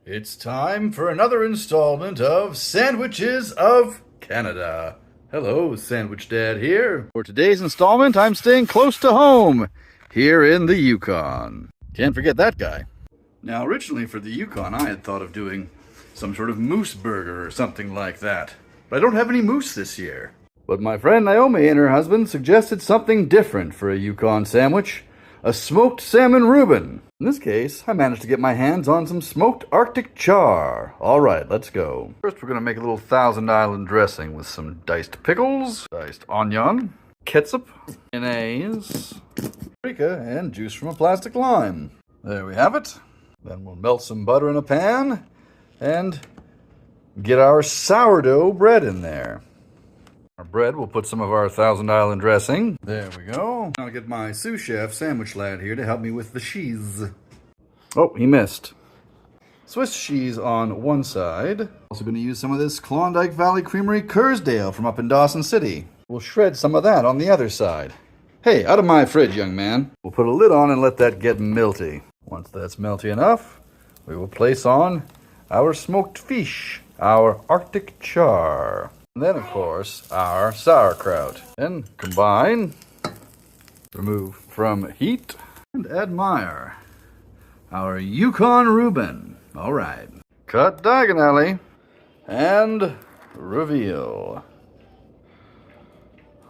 It's time for another installment of Sandwiches of Canada. Hello, Sandwich Dad here. For today's installment, I'm staying close to home, here in the Yukon. Can't forget that guy. Now, originally for the Yukon, I had thought of doing some sort of moose burger or something like that. But I don't have any moose this year. But my friend Naomi and her husband suggested something different for a Yukon sandwich. A smoked Salmon Reuben. In this case, I managed to get my hands on some smoked Arctic Char. Alright, let's go. First, we're going to make a little Thousand Island dressing with some diced pickles, diced onion, ketchup, mayonnaise, paprika, and juice from a plastic lime. There we have it. Then we'll melt some butter in a pan and get our sourdough bread in there. Our bread, we'll put some of our Thousand Island dressing. There we go. I'll get my sous chef, Sandwich Lad, here to help me with the cheese. Oh, he missed. Swiss cheese on one side. Also going to use some of this Klondike Valley Creamery Kursdale from up in Dawson City. We'll shred some of that on the other side. Hey, out of my fridge, young man. We'll put a lid on and let that get melty. Once that's melty enough, we will place on our smoked fish, our Arctic Char. And then, of course, our sauerkraut. Then combine, remove from heat, and admire our Yukon Reuben. All right. Cut diagonally and reveal.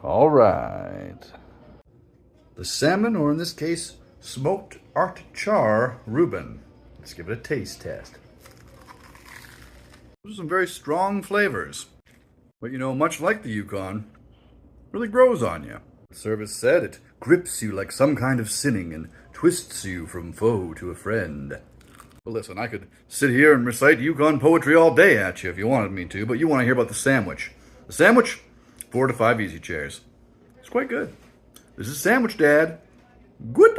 All right. The salmon, or in this case, smoked Arctic Char Reuben. Let's give it a taste test. Those are some very strong flavors. But you know, much like the Yukon, really grows on you. The service said it grips you like some kind of sinning and twists you from foe to a friend. Well, listen, I could sit here and recite Yukon poetry all day at you if you wanted me to, but you want to hear about the sandwich. The sandwich? 4 to 5 easy chairs. It's quite good. This is Sandwich Dad. Good